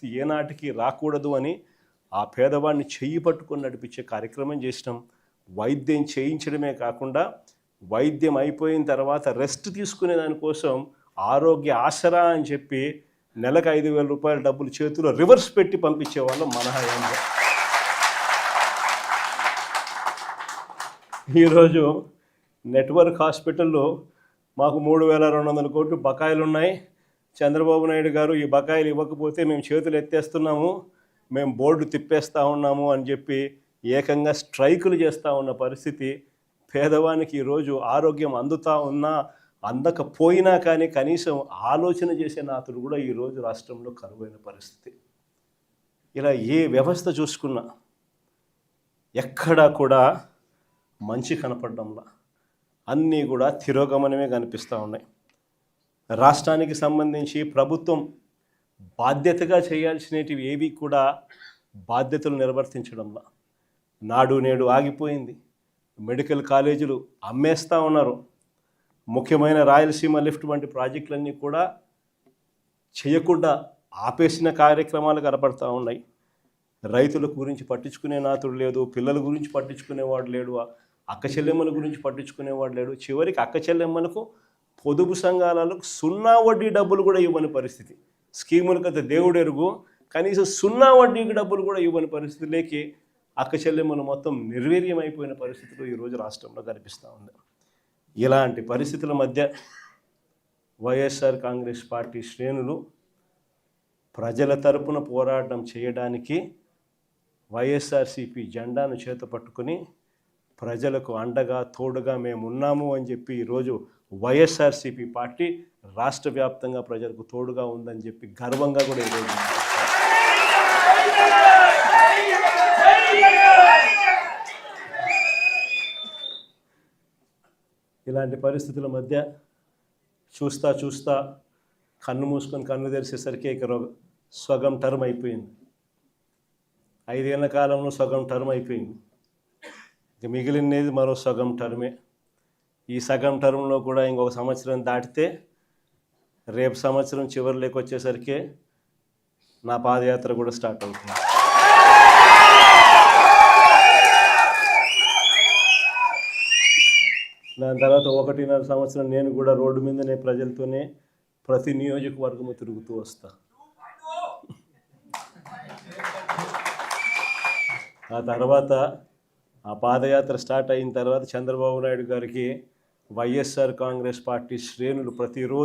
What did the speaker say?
పరిస్థితి ఏనాటికి రాకూడదు అని ఆ పేదవాడిని చెయ్యి పట్టుకొని నడిపించే కార్యక్రమం చేసినాం. వైద్యం చేయించడమే కాకుండా వైద్యం అయిపోయిన తర్వాత రెస్ట్ తీసుకునే దానికోసం ఆరోగ్య ఆసరా అని చెప్పి నెలకు 5,000 రూపాయల డబ్బులు చేతిలో రివర్స్ పెట్టి పంపించేవాళ్ళం మన హయాంలో. ఈరోజు నెట్వర్క్ హాస్పిటల్లో మాకు 3,200 కోట్లు బకాయిలు ఉన్నాయి. చంద్రబాబు నాయుడు గారు ఈ బకాయిలు ఇవ్వకపోతే మేము చేతులు ఎత్తేస్తున్నాము, మేము బోర్డు తిప్పేస్తూ ఉన్నాము అని చెప్పి ఏకంగా స్ట్రైకులు చేస్తూ ఉన్న పరిస్థితి. పేదవానికి ఈరోజు ఆరోగ్యం అందుతూ ఉన్నా అందకపోయినా కానీ కనీసం ఆలోచన చేసే నాతుడు కూడా ఈరోజు రాష్ట్రంలో కరువైన పరిస్థితి. ఇలా ఏ వ్యవస్థ చూసుకున్నా ఎక్కడా కూడా మంచి కనపడడంలా, అన్నీ కూడా తిరోగమనమే కనిపిస్తూ ఉన్నాయి. రాష్ట్రానికి సంబంధించి ప్రభుత్వం బాధ్యతగా చేయాల్సినవి ఏవి కూడా బాధ్యతలు నిర్వర్తించడంలా. నాడు నేడు ఆగిపోయింది, మెడికల్ కాలేజీలు అమ్మేస్తూ ఉన్నారు, ముఖ్యమైన రాయలసీమ లిఫ్ట్ వంటి ప్రాజెక్టులన్నీ కూడా చేయకుండా ఆపేసిన కార్యక్రమాలు కనపడతా ఉన్నాయి. రైతుల గురించి పట్టించుకునే నాతుడు లేదు, పిల్లల గురించి పట్టించుకునేవాడు లేడు, అక్క చెల్లెమ్మల గురించి పట్టించుకునేవాడు లేడు. చివరికి అక్క చెల్లెమ్మలకు పొదుపు సంఘాలకు 0 వడ్డీ డబ్బులు కూడా ఇవ్వని పరిస్థితి. స్కీములకు అయితే దేవుడు ఎరుగు, కనీసం 0 వడ్డీకి డబ్బులు కూడా ఇవ్వని పరిస్థితులేకి అక్క చెల్లెమ్మలు మొత్తం నిర్వీర్యమైపోయిన పరిస్థితులు ఈరోజు రాష్ట్రంలో కనిపిస్తూ ఉంది. ఇలాంటి పరిస్థితుల మధ్య వైఎస్ఆర్ కాంగ్రెస్ పార్టీ శ్రేణులు ప్రజల తరపున పోరాటం చేయడానికి వైఎస్ఆర్సీపీ జెండాను చేత పట్టుకుని ప్రజలకు అండగా తోడుగా మేము ఉన్నాము అని చెప్పి ఈరోజు వైఎస్ఆర్సీపీ పార్టీ రాష్ట్ర వ్యాప్తంగా ప్రజలకు తోడుగా ఉందని చెప్పి గర్వంగా కూడా ఈరోజు ఇలాంటి పరిస్థితుల మధ్య చూస్తా కన్ను మూసుకొని కన్ను తెరిచేసరికి ఇక సగం టర్మ్ అయిపోయింది. 5 ఏళ్ల కాలంలో సగం టర్మ్ అయిపోయింది. ఇక మిగిలినది మరో సగం టర్మే. ఈ సగం టర్మ్లో కూడా ఇంకొక సంవత్సరం దాటితే రేపు సంవత్సరం చివరిలోకి వచ్చేసరికి నా పాదయాత్ర కూడా స్టార్ట్ అవుతుంది. దాని తర్వాత 1.5 సంవత్సరం నేను కూడా రోడ్డు మీదనే ప్రజలతోనే ప్రతి నియోజకవర్గము తిరుగుతూ వస్తా. ఆ తర్వాత ఆ పాదయాత్ర స్టార్ట్ అయిన తర్వాత చంద్రబాబు నాయుడు గారికి వైఎస్ఆర్ కాంగ్రెస్ పార్టీ శ్రేణులు ప్రతిరోజు